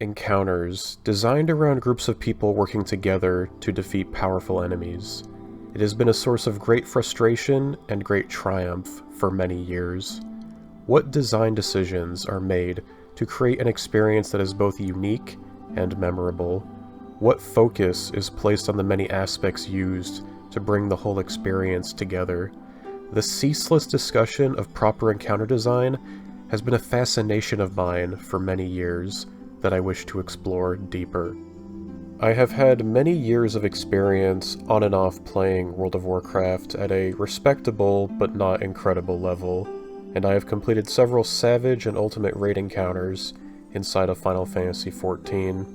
Encounters, designed around groups of people working together to defeat powerful enemies. It has been a source of great frustration and great triumph for many years. What design decisions are made to create an experience that is both unique and memorable? What focus is placed on the many aspects used to bring the whole experience together? The ceaseless discussion of proper encounter design has been a fascination of mine for many years that I wish to explore deeper. I have had many years of experience on and off playing World of Warcraft at a respectable but not incredible level, and I have completed several Savage and Ultimate raid encounters inside of Final Fantasy XIV.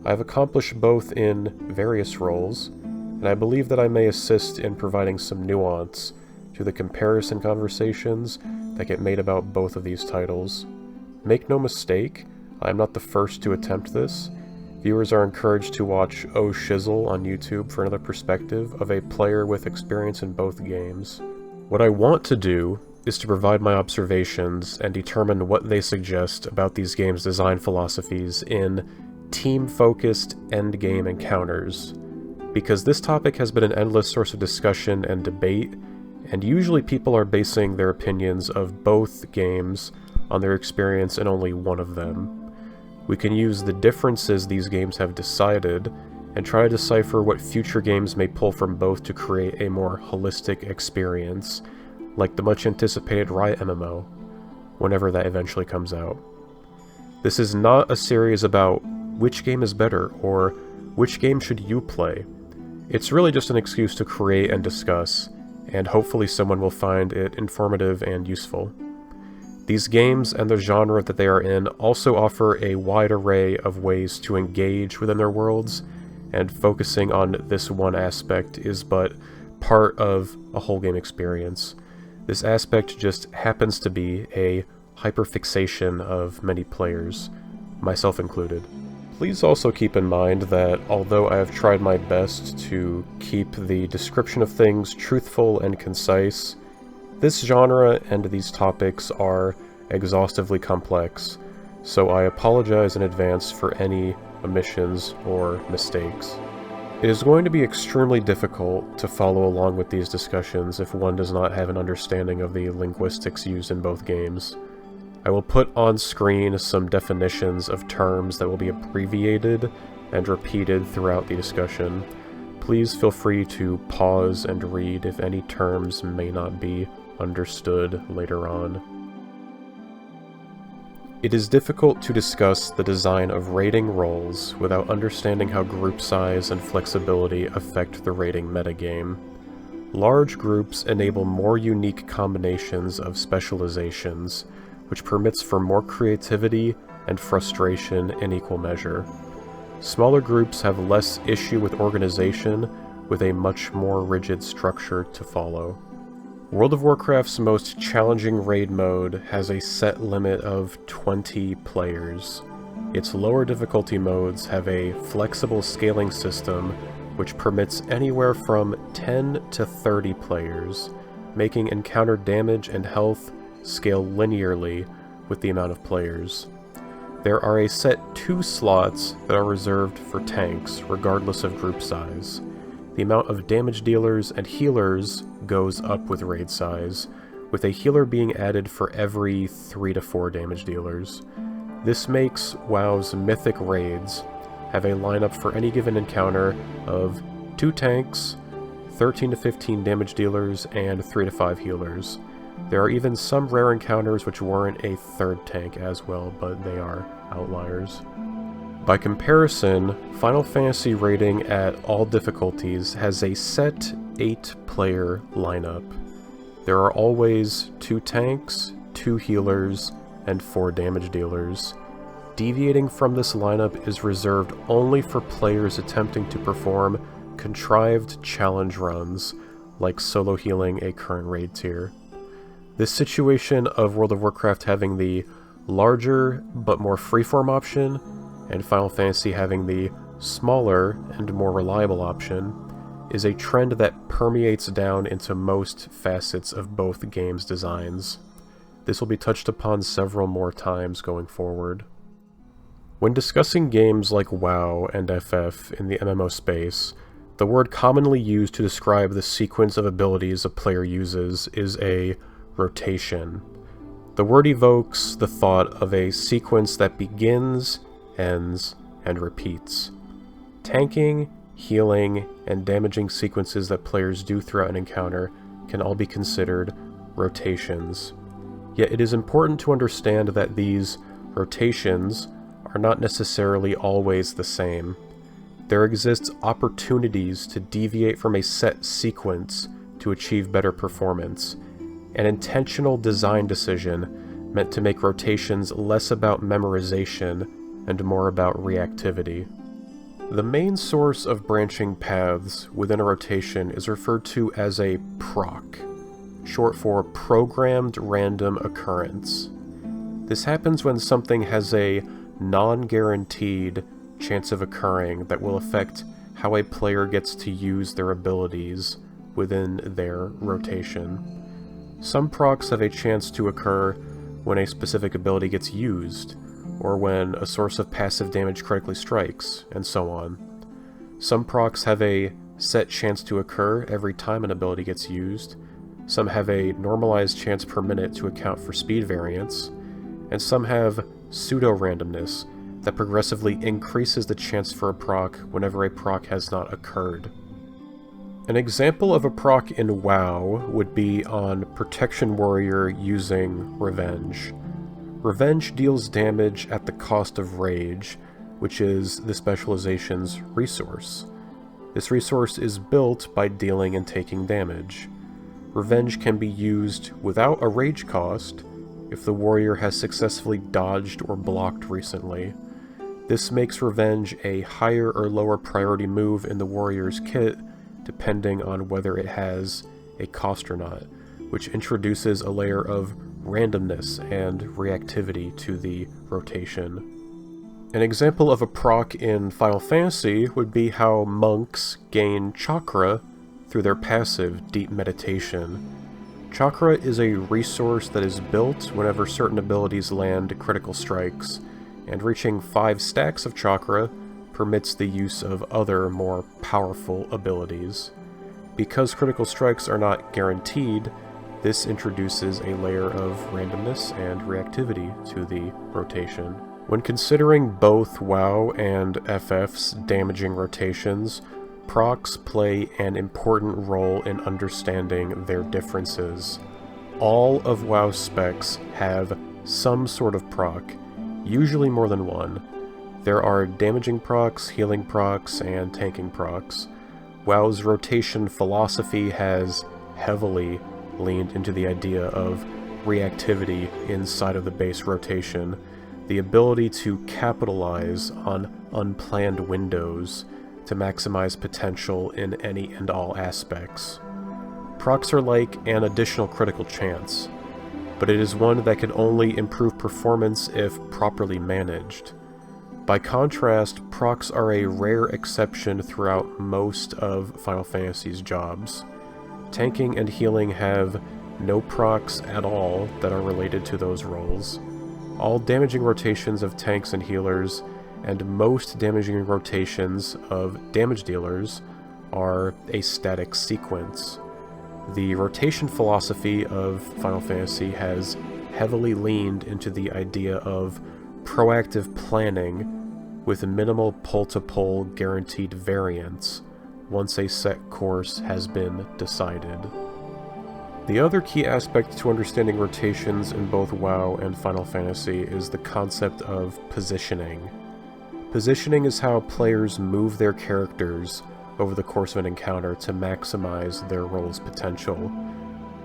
I have accomplished both in various roles, and I believe that I may assist in providing some nuance to the comparison conversations that get made about both of these titles. Make no mistake, I am not the first to attempt this. Viewers are encouraged to watch Oh Shizzle on YouTube for another perspective of a player with experience in both games. What I want to do is to provide my observations and determine what they suggest about these games' design philosophies in team-focused endgame encounters, because this topic has been an endless source of discussion and debate, and usually people are basing their opinions of both games on their experience in only one of them. We can use the differences these games have decided and try to decipher what future games may pull from both to create a more holistic experience, like the much anticipated Riot MMO, whenever that eventually comes out. This is not a series about which game is better or which game should you play. It's really just an excuse to create and discuss, and hopefully someone will find it informative and useful. These games and the genre that they are in also offer a wide array of ways to engage within their worlds, and focusing on this one aspect is but part of a whole game experience. This aspect just happens to be a hyperfixation of many players, myself included. Please also keep in mind that although I have tried my best to keep the description of things truthful and concise, this genre and these topics are exhaustively complex, so I apologize in advance for any omissions or mistakes. It is going to be extremely difficult to follow along with these discussions if one does not have an understanding of the linguistics used in both games. I will put on screen some definitions of terms that will be abbreviated and repeated throughout the discussion. Please feel free to pause and read if any terms may not be understood later on. It is difficult to discuss the design of raiding roles without understanding how group size and flexibility affect the raiding metagame. Large groups enable more unique combinations of specializations, which permits for more creativity and frustration in equal measure. Smaller groups have less issue with organization, with a much more rigid structure to follow. World of Warcraft's most challenging raid mode has a set limit of 20 players. Its lower difficulty modes have a flexible scaling system which permits anywhere from 10 to 30 players, making encounter damage and health scale linearly with the amount of players. There are a set 2 slots that are reserved for tanks, regardless of group size. The amount of damage dealers and healers goes up with raid size, with a healer being added for every 3 to 4 damage dealers. This makes WoW's mythic raids have a lineup for any given encounter of 2 tanks, 13 to 15 damage dealers, and 3 to 5 healers. There are even some rare encounters which warrant a 3rd tank as well, but they are outliers. By comparison, Final Fantasy raiding at all difficulties has a set 8-player lineup. There are always 2 tanks, 2 healers, and 4 damage dealers. Deviating from this lineup is reserved only for players attempting to perform contrived challenge runs, like solo healing a current raid tier. This situation of World of Warcraft having the larger but more freeform option, and Final Fantasy having the smaller and more reliable option, is a trend that permeates down into most facets of both games' designs. This will be touched upon several more times going forward. When discussing games like WoW and FF in the MMO space, the word commonly used to describe the sequence of abilities a player uses is a rotation. The word evokes the thought of a sequence that begins, ends, and repeats. Tanking, healing, and damaging sequences that players do throughout an encounter can all be considered rotations. Yet it is important to understand that these rotations are not necessarily always the same. There exists opportunities to deviate from a set sequence to achieve better performance, an intentional design decision meant to make rotations less about memorization and more about reactivity. The main source of branching paths within a rotation is referred to as a proc, short for Programmed Random Occurrence. This happens when something has a non-guaranteed chance of occurring that will affect how a player gets to use their abilities within their rotation. Some procs have a chance to occur when a specific ability gets used, or when a source of passive damage critically strikes, and so on. Some procs have a set chance to occur every time an ability gets used, some have a normalized chance per minute to account for speed variance, and some have pseudo-randomness that progressively increases the chance for a proc whenever a proc has not occurred. An example of a proc in WoW would be on Protection Warrior using Revenge. Revenge deals damage at the cost of Rage, which is the specialization's resource. This resource is built by dealing and taking damage. Revenge can be used without a Rage cost if the warrior has successfully dodged or blocked recently. This makes Revenge a higher or lower priority move in the warrior's kit depending on whether it has a cost or not, which introduces a layer of randomness and reactivity to the rotation. An example of a proc in Final Fantasy would be how monks gain chakra through their passive Deep Meditation. Chakra is a resource that is built whenever certain abilities land critical strikes, and reaching 5 stacks of chakra permits the use of other, more powerful abilities. Because critical strikes are not guaranteed, this introduces a layer of randomness and reactivity to the rotation. When considering both WoW and FF's damaging rotations, procs play an important role in understanding their differences. All of WoW's specs have some sort of proc, usually more than one. There are damaging procs, healing procs, and tanking procs. WoW's rotation philosophy has heavily leaned into the idea of reactivity inside of the base rotation, the ability to capitalize on unplanned windows to maximize potential in any and all aspects. Procs are like an additional critical chance, but it is one that can only improve performance if properly managed. By contrast, procs are a rare exception throughout most of Final Fantasy's jobs. Tanking and healing have no procs at all that are related to those roles. All damaging rotations of tanks and healers, and most damaging rotations of damage dealers, are a static sequence. The rotation philosophy of Final Fantasy has heavily leaned into the idea of proactive planning with minimal pull-to-pull guaranteed variance once a set course has been decided. The other key aspect to understanding rotations in both WoW and Final Fantasy is the concept of positioning. Positioning is how players move their characters over the course of an encounter to maximize their role's potential.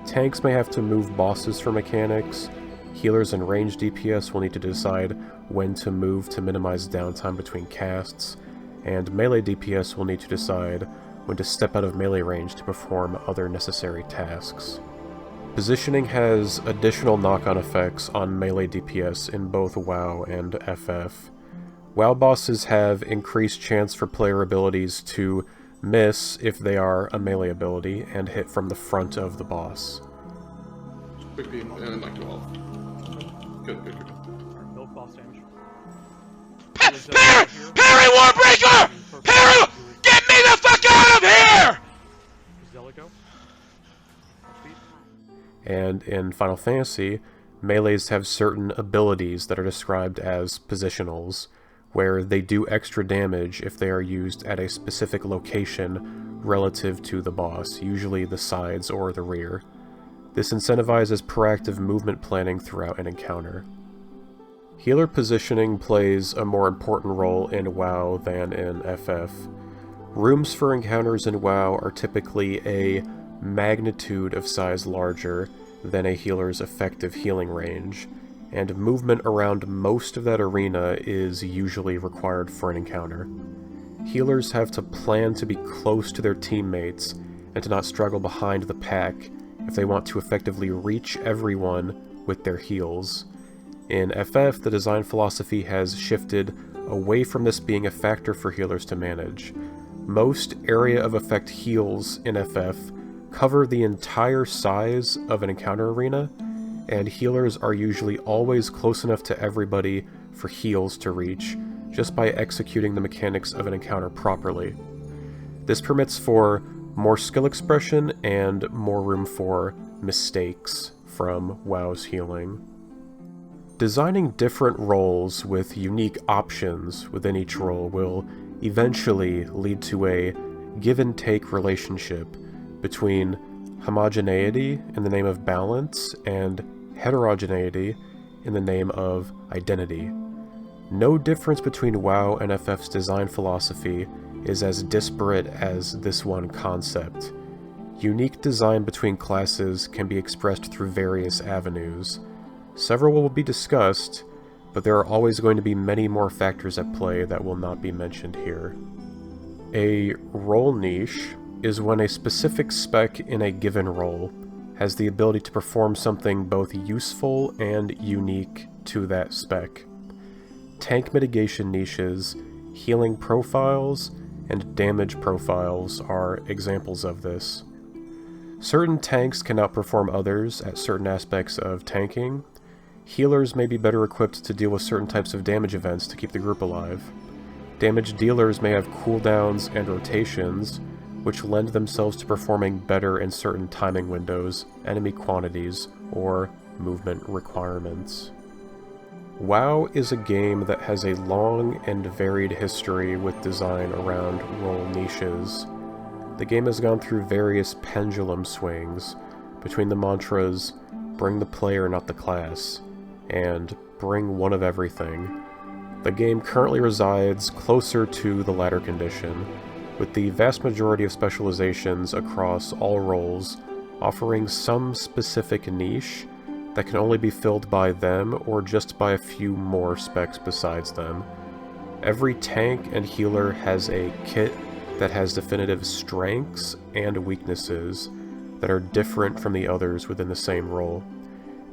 Tanks may have to move bosses for mechanics, healers and ranged DPS will need to decide when to move to minimize downtime between casts, and melee DPS will need to decide when to step out of melee range to perform other necessary tasks. Positioning has additional knock-on effects on melee DPS in both WoW and FF. WoW bosses have increased chance for player abilities to miss if they are a melee ability and hit from the front of the boss. Quick beam, and then knock you off. Good. Build boss damage. Parry! Parry Warbreaker! Parry! Get me the fuck out of here! And in Final Fantasy, melees have certain abilities that are described as positionals, where they do extra damage if they are used at a specific location relative to the boss, usually the sides or the rear. This incentivizes proactive movement planning throughout an encounter. Healer positioning plays a more important role in WoW than in FF. Rooms for encounters in WoW are typically a magnitude of size larger than a healer's effective healing range, and movement around most of that arena is usually required for an encounter. Healers have to plan to be close to their teammates and to not struggle behind the pack if they want to effectively reach everyone with their heals. In FF, the design philosophy has shifted away from this being a factor for healers to manage. Most area of effect heals in FF cover the entire size of an encounter arena, and healers are usually always close enough to everybody for heals to reach, just by executing the mechanics of an encounter properly. This permits for more skill expression and more room for mistakes from WoW's healing. Designing different roles with unique options within each role will eventually lead to a give-and-take relationship between homogeneity in the name of balance and heterogeneity in the name of identity. No difference between WoW and FF's design philosophy is as disparate as this one concept. Unique design between classes can be expressed through various avenues. Several will be discussed, but there are always going to be many more factors at play that will not be mentioned here. A role niche is when a specific spec in a given role has the ability to perform something both useful and unique to that spec. Tank mitigation niches, healing profiles, and damage profiles are examples of this. Certain tanks can outperform others at certain aspects of tanking. Healers may be better equipped to deal with certain types of damage events to keep the group alive. Damage dealers may have cooldowns and rotations, which lend themselves to performing better in certain timing windows, enemy quantities, or movement requirements. WoW is a game that has a long and varied history with design around role niches. The game has gone through various pendulum swings between the mantras, "Bring the player, not the class," and "Bring one of everything." The game currently resides closer to the latter condition, with the vast majority of specializations across all roles offering some specific niche that can only be filled by them or just by a few more specs besides them. Every tank and healer has a kit that has definitive strengths and weaknesses that are different from the others within the same role.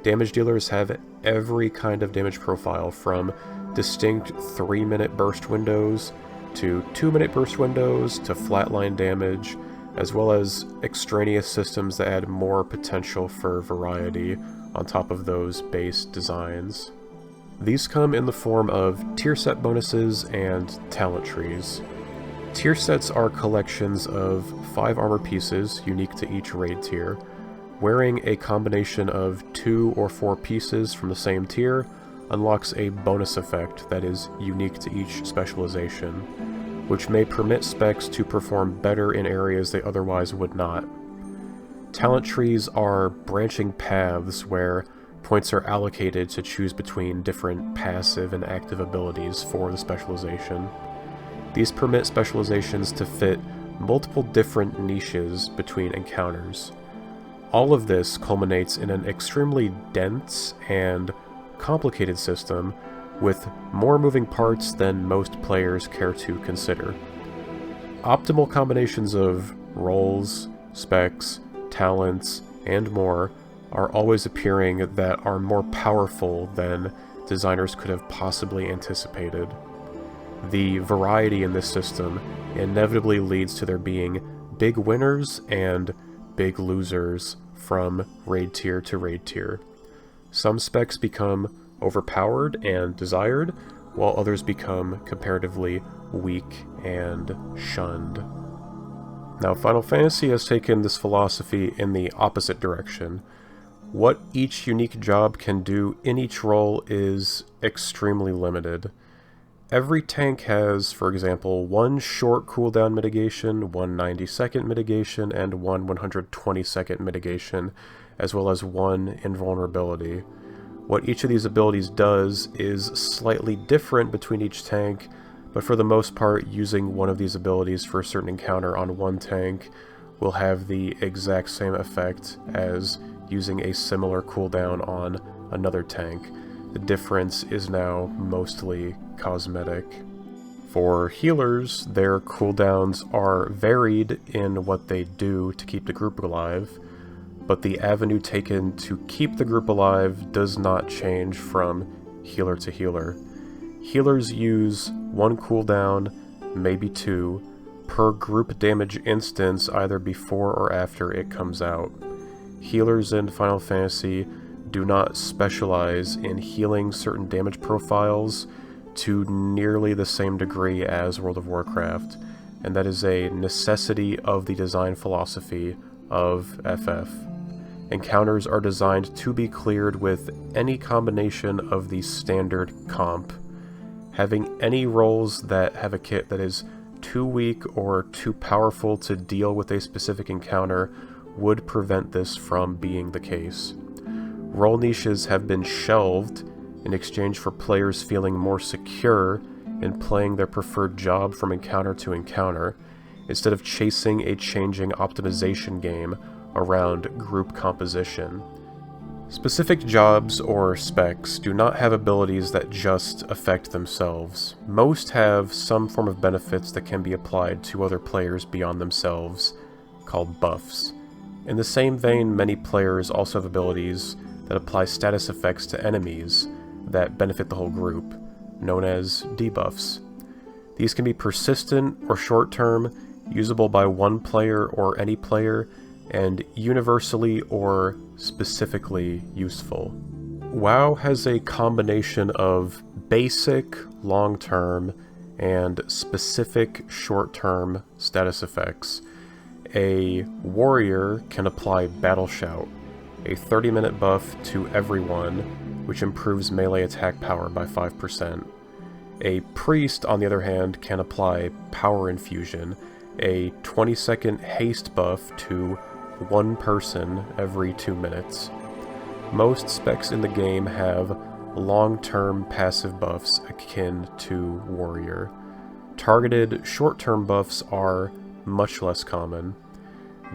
Damage dealers have every kind of damage profile, from distinct 3-minute burst windows to 2-minute burst windows to flatline damage, as well as extraneous systems that add more potential for variety on top of those base designs. These come in the form of tier set bonuses and talent trees. Tier sets are collections of 5 armor pieces unique to each raid tier. Wearing a combination of 2 or 4 pieces from the same tier unlocks a bonus effect that is unique to each specialization, which may permit specs to perform better in areas they otherwise would not. Talent trees are branching paths where points are allocated to choose between different passive and active abilities for the specialization. These permit specializations to fit multiple different niches between encounters. All of this culminates in an extremely dense and complicated system with more moving parts than most players care to consider. Optimal combinations of roles, specs, talents, and more are always appearing that are more powerful than designers could have possibly anticipated. The variety in this system inevitably leads to there being big winners and big losers from raid tier to raid tier. Some specs become overpowered and desired, while others become comparatively weak and shunned. Now, Final Fantasy has taken this philosophy in the opposite direction. What each unique job can do in each role is extremely limited. Every tank has, for example, one short cooldown mitigation, one 90-second mitigation, and one 120-second mitigation, as well as one invulnerability. What each of these abilities does is slightly different between each tank, but for the most part, using one of these abilities for a certain encounter on one tank will have the exact same effect as using a similar cooldown on another tank. The difference is now mostly cosmetic. For healers, their cooldowns are varied in what they do to keep the group alive, but the avenue taken to keep the group alive does not change from healer to healer. Healers use one cooldown, maybe two, per group damage instance either before or after it comes out. Healers in Final Fantasy do not specialize in healing certain damage profiles to nearly the same degree as World of Warcraft, and that is a necessity of the design philosophy of FF. Encounters are designed to be cleared with any combination of the standard comp. Having any roles that have a kit that is too weak or too powerful to deal with a specific encounter would prevent this from being the case. Role niches have been shelved in exchange for players feeling more secure in playing their preferred job from encounter to encounter, instead of chasing a changing optimization game around group composition. Specific jobs or specs do not have abilities that just affect themselves. Most have some form of benefits that can be applied to other players beyond themselves, called buffs. In the same vein, many players also have abilities that apply status effects to enemies that benefit the whole group, known as debuffs. These can be persistent or short-term, usable by one player or any player, and universally or specifically useful. WoW has a combination of basic, long-term, and specific short-term status effects. A warrior can apply Battle Shout, a 30-minute buff to everyone, which improves melee attack power by 5%. A priest, on the other hand, can apply Power Infusion, a 20-second haste buff to one person every 2 minutes. Most specs in the game have long-term passive buffs akin to warrior. Targeted short-term buffs are much less common.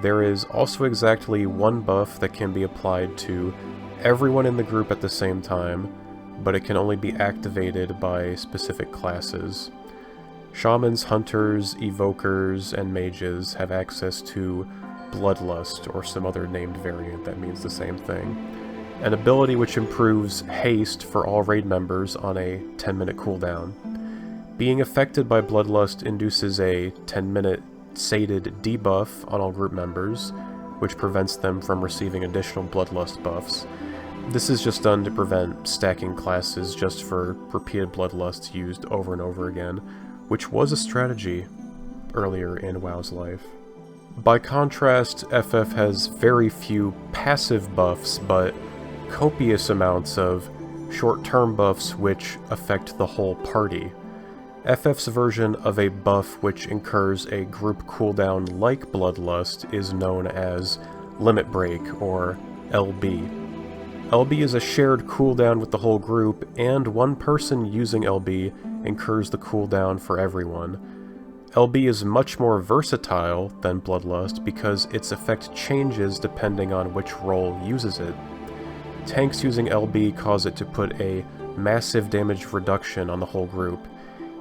There is also exactly one buff that can be applied to everyone in the group at the same time, but it can only be activated by specific classes. Shamans, hunters, evokers, and mages have access to Bloodlust, or some other named variant that means the same thing, an ability which improves haste for all raid members on a 10-minute cooldown. Being affected by Bloodlust induces a 10-minute sated debuff on all group members, which prevents them from receiving additional Bloodlust buffs. This is just done to prevent stacking classes just for repeated Bloodlusts used over and over again, which was a strategy earlier in WoW's life. By contrast, FF has very few passive buffs, but copious amounts of short-term buffs which affect the whole party. FF's version of a buff which incurs a group cooldown like Bloodlust is known as Limit Break, or LB. LB is a shared cooldown with the whole group, and one person using LB incurs the cooldown for everyone. LB is much more versatile than Bloodlust because its effect changes depending on which role uses it. Tanks using LB cause it to put a massive damage reduction on the whole group.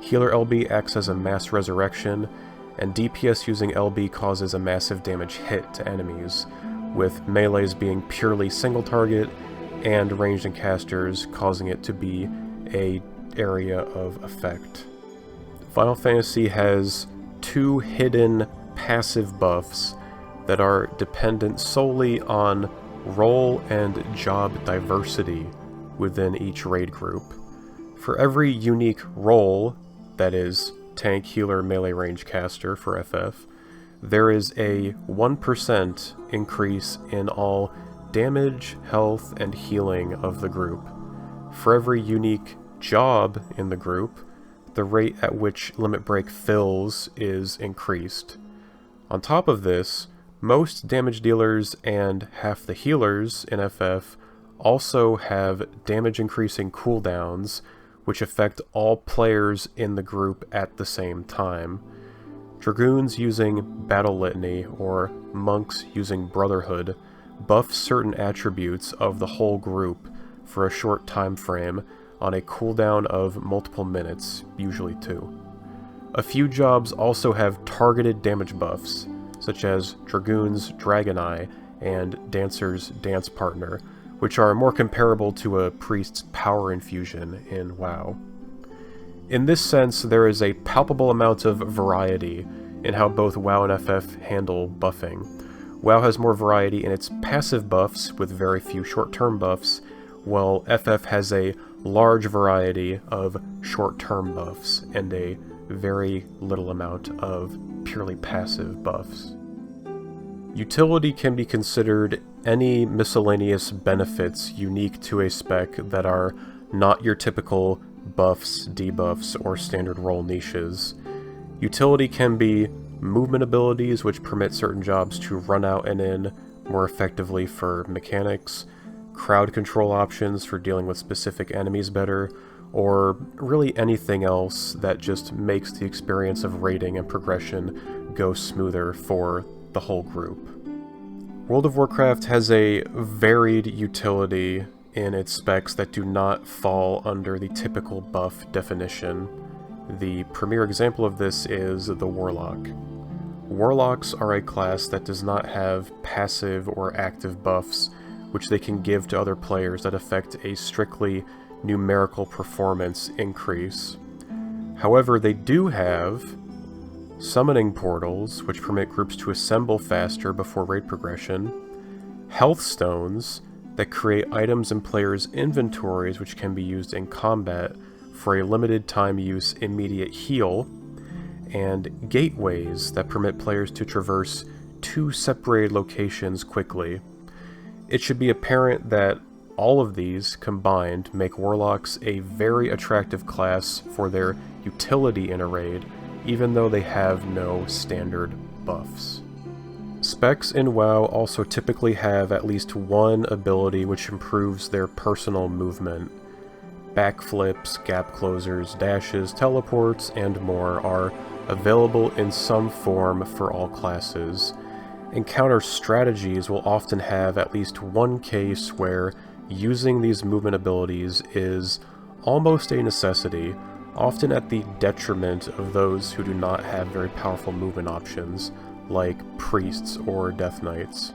Healer LB acts as a mass resurrection, and DPS using LB causes a massive damage hit to enemies, with melees being purely single target, and ranged and casters causing it to be an area of effect. Final Fantasy has two hidden passive buffs that are dependent solely on role and job diversity within each raid group. For every unique role, that is, tank, healer, melee range caster for FF, there is a 1% increase in all damage, health, and healing of the group. For every unique job in the group, the rate at which limit break fills is increased. On top of this, most damage dealers and half the healers in FF also have damage increasing cooldowns, which affect all players in the group at the same time. Dragoons using Battle Litany or monks using Brotherhood buff certain attributes of the whole group for a short time frame on a cooldown of multiple minutes, usually 2. A few jobs also have targeted damage buffs, such as Dragoon's Dragon Eye and Dancer's Dance Partner, which are more comparable to a priest's power infusion in WoW. In this sense, there is a palpable amount of variety in how both WoW and FF handle buffing. WoW has more variety in its passive buffs, with very few short-term buffs, while FF has a large variety of short-term buffs and a very little amount of purely passive buffs. Utility can be considered any miscellaneous benefits unique to a spec that are not your typical buffs, debuffs, or standard role niches. Utility can be movement abilities which permit certain jobs to run out and in more effectively for mechanics, crowd control options for dealing with specific enemies better, or really anything else that just makes the experience of raiding and progression go smoother for the whole group. World of Warcraft has a varied utility in its specs that do not fall under the typical buff definition. The premier example of this is the Warlock. Warlocks are a class that does not have passive or active buffs which they can give to other players that affect a strictly numerical performance increase. However, they do have summoning portals, which permit groups to assemble faster before raid progression, health stones that create items in players' inventories which can be used in combat for a limited time use immediate heal, and gateways that permit players to traverse 2 separated locations quickly. It should be apparent that all of these combined make Warlocks a very attractive class for their utility in a raid, even though they have no standard buffs. Specs in WoW also typically have at least one ability which improves their personal movement. Backflips, gap closers, dashes, teleports, and more are available in some form for all classes. Encounter strategies will often have at least one case where using these movement abilities is almost a necessity, often at the detriment of those who do not have very powerful movement options, like priests or death knights.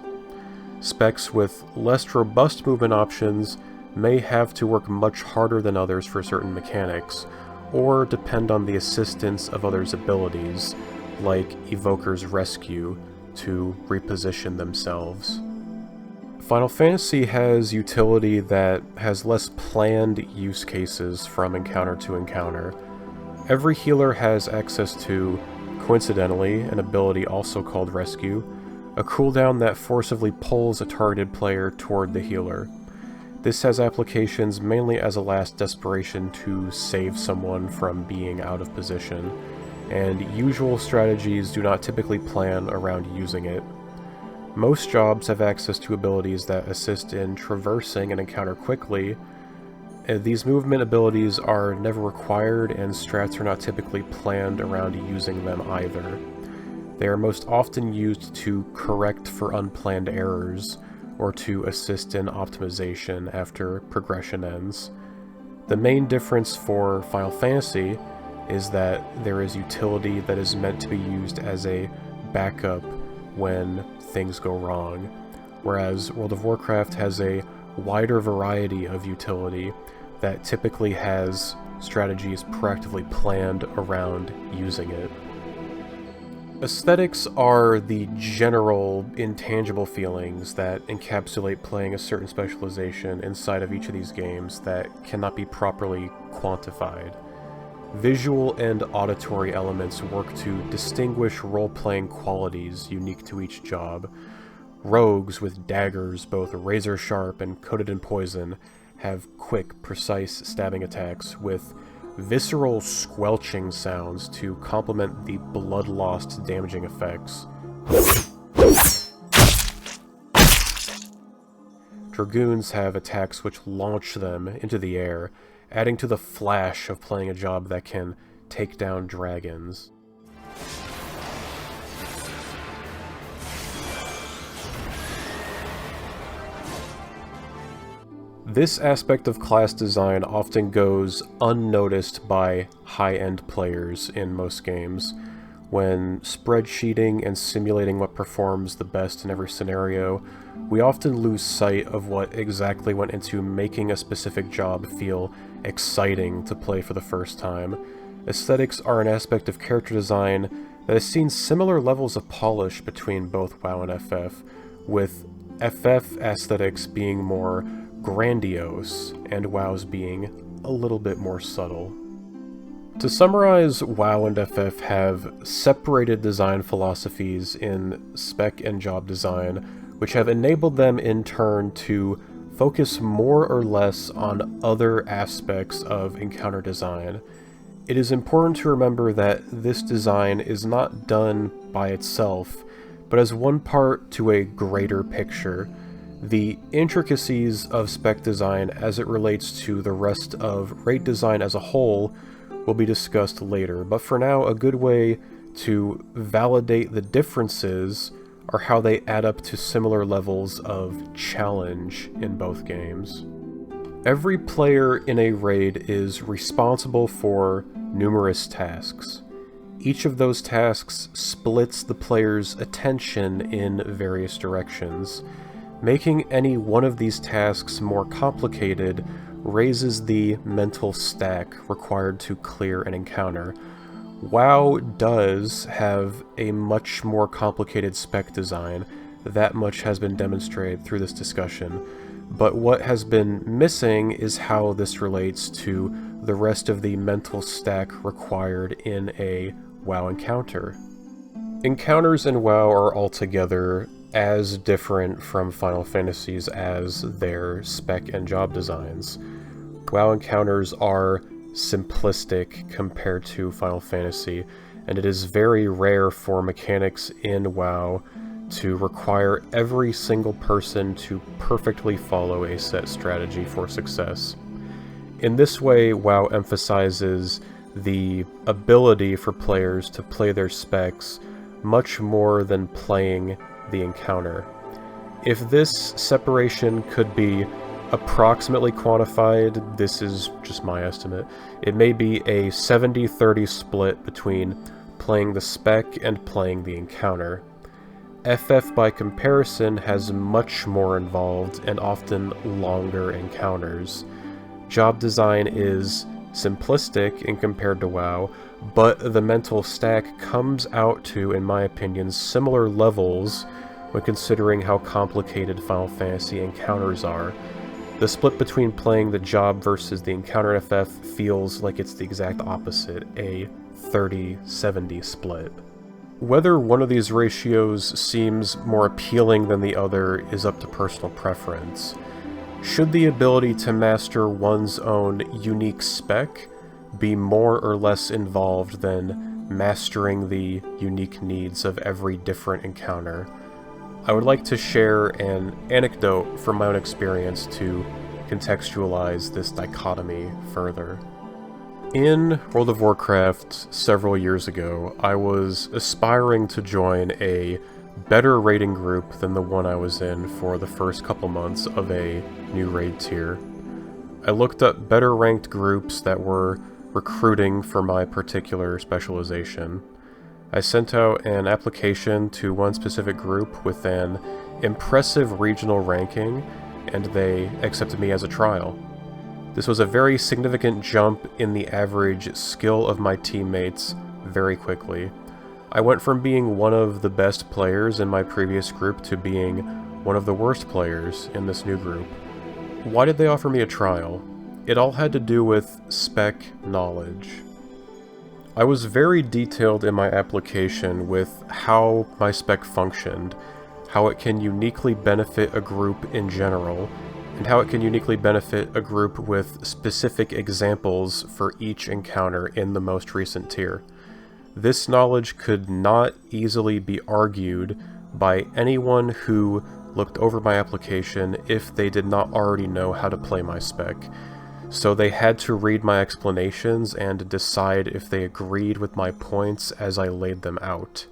Specs with less robust movement options may have to work much harder than others for certain mechanics, or depend on the assistance of others' abilities, like Evoker's Rescue, to reposition themselves. Final Fantasy has utility that has less planned use cases from encounter to encounter. Every healer has access to, coincidentally, an ability also called Rescue, a cooldown that forcibly pulls a targeted player toward the healer. This has applications mainly as a last desperation to save someone from being out of position, and usual strategies do not typically plan around using it. Most jobs have access to abilities that assist in traversing an encounter quickly. These movement abilities are never required, and strats are not typically planned around using them either. They are most often used to correct for unplanned errors, or to assist in optimization after progression ends. The main difference for Final Fantasy is that there is utility that is meant to be used as a backup when things go wrong, whereas World of Warcraft has a wider variety of utility that typically has strategies proactively planned around using it. Aesthetics are the general, intangible feelings that encapsulate playing a certain specialization inside of each of these games that cannot be properly quantified. Visual and auditory elements work to distinguish role-playing qualities unique to each job. Rogues with daggers, both razor-sharp and coated in poison, have quick, precise stabbing attacks with visceral squelching sounds to complement the blood-lost damaging effects. Dragoons have attacks which launch them into the air, adding to the flash of playing a job that can take down dragons. This aspect of class design often goes unnoticed by high-end players in most games. When spreadsheeting and simulating what performs the best in every scenario, we often lose sight of what exactly went into making a specific job feel exciting to play for the first time. Aesthetics are an aspect of character design that has seen similar levels of polish between both WoW and FF, with FF aesthetics being more grandiose, and WoW's being a little bit more subtle. To summarize, WoW and FF have separated design philosophies in spec and job design, which have enabled them in turn to focus more or less on other aspects of encounter design. It is important to remember that this design is not done by itself, but as one part to a greater picture. The intricacies of spec design as it relates to the rest of raid design as a whole will be discussed later, but for now, a good way to validate the differences are how they add up to similar levels of challenge in both games. Every player in a raid is responsible for numerous tasks. Each of those tasks splits the player's attention in various directions. Making any one of these tasks more complicated raises the mental stack required to clear an encounter. WoW does have a much more complicated spec design, that much has been demonstrated through this discussion, but what has been missing is how this relates to the rest of the mental stack required in a WoW encounter. Encounters in WoW are altogether as different from Final Fantasies as their spec and job designs. WoW encounters are simplistic compared to Final Fantasy, and it is very rare for mechanics in WoW to require every single person to perfectly follow a set strategy for success. In this way, WoW emphasizes the ability for players to play their specs much more than playing the encounter. If this separation could be approximately quantified, this is just my estimate, it may be a 70-30 split between playing the spec and playing the encounter. FF by comparison has much more involved and often longer encounters. Job design is simplistic in compared to WoW, but the mental stack comes out to, in my opinion, similar levels when considering how complicated Final Fantasy encounters are. The split between playing the job versus the encounter in FF feels like it's the exact opposite, a 30-70 split. Whether one of these ratios seems more appealing than the other is up to personal preference. Should the ability to master one's own unique spec be more or less involved than mastering the unique needs of every different encounter? I would like to share an anecdote from my own experience to contextualize this dichotomy further. In World of Warcraft several years ago, I was aspiring to join a better raiding group than the one I was in for the first couple months of a new raid tier. I looked up better ranked groups that were recruiting for my particular specialization. I sent out an application to one specific group with an impressive regional ranking, and they accepted me as a trial. This was a very significant jump in the average skill of my teammates very quickly. I went from being one of the best players in my previous group to being one of the worst players in this new group. Why did they offer me a trial? It all had to do with spec knowledge. I was very detailed in my application with how my spec functioned, how it can uniquely benefit a group in general, and how it can uniquely benefit a group with specific examples for each encounter in the most recent tier. This knowledge could not easily be argued by anyone who looked over my application if they did not already know how to play my spec. So they had to read my explanations and decide if they agreed with my points as I laid them out.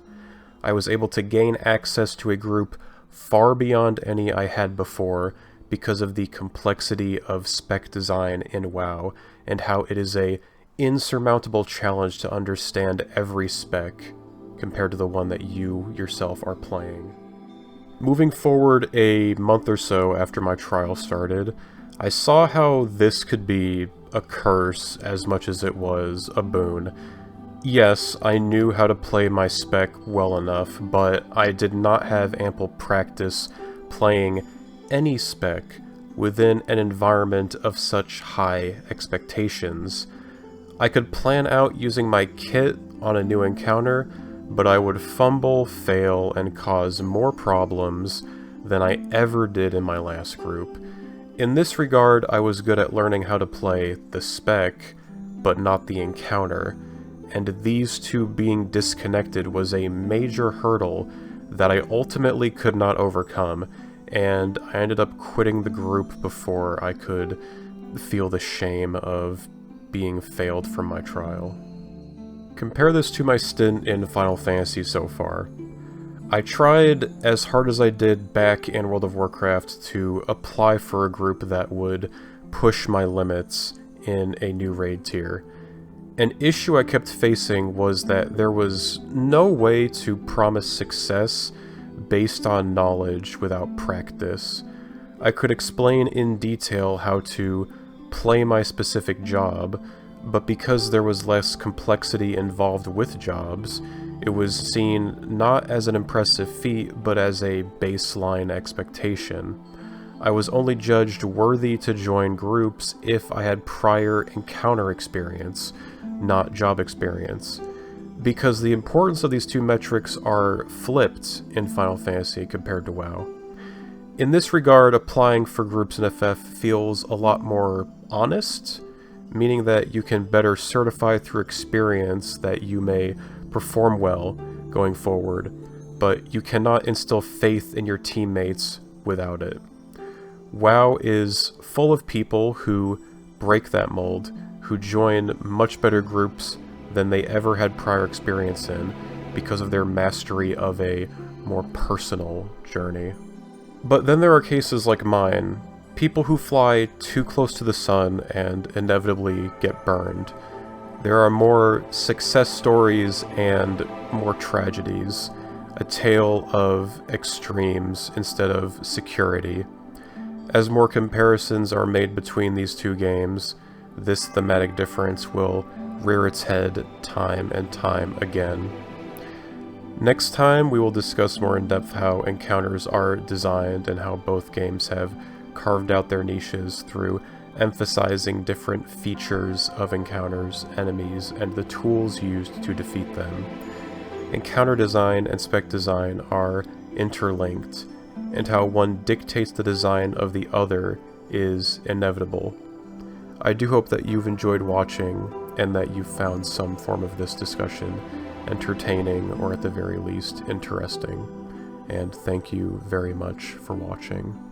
I was able to gain access to a group far beyond any I had before because of the complexity of spec design in WoW and how it is a insurmountable challenge to understand every spec compared to the one that you yourself are playing. Moving forward a month or so after my trial started, I saw how this could be a curse as much as it was a boon. Yes, I knew how to play my spec well enough, but I did not have ample practice playing any spec within an environment of such high expectations. I could plan out using my kit on a new encounter, but I would fumble, fail, and cause more problems than I ever did in my last group. In this regard, I was good at learning how to play the spec, but not the encounter, and these two being disconnected was a major hurdle that I ultimately could not overcome, and I ended up quitting the group before I could feel the shame of being failed from my trial. Compare this to my stint in Final Fantasy so far. I tried as hard as I did back in World of Warcraft to apply for a group that would push my limits in a new raid tier. An issue I kept facing was that there was no way to promise success based on knowledge without practice. I could explain in detail how to play my specific job, but because there was less complexity involved with jobs, it was seen not as an impressive feat, but as a baseline expectation. I was only judged worthy to join groups if I had prior encounter experience, not job experience, because the importance of these two metrics are flipped in Final Fantasy compared to WoW. In this regard, applying for groups in FF feels a lot more honest, meaning that you can better certify through experience that you may perform well going forward, but you cannot instill faith in your teammates without it. WoW is full of people who break that mold, who join much better groups than they ever had prior experience in because of their mastery of a more personal journey. But then there are cases like mine, people who fly too close to the sun and inevitably get burned. There are more success stories and more tragedies, a tale of extremes instead of security. As more comparisons are made between these two games, this thematic difference will rear its head time and time again. Next time, we will discuss more in depth how encounters are designed and how both games have carved out their niches through emphasizing different features of encounters, enemies, and the tools used to defeat them. Encounter design and spec design are interlinked, and how one dictates the design of the other is inevitable. I do hope that you've enjoyed watching and that you've found some form of this discussion entertaining or at the very least interesting, and thank you very much for watching.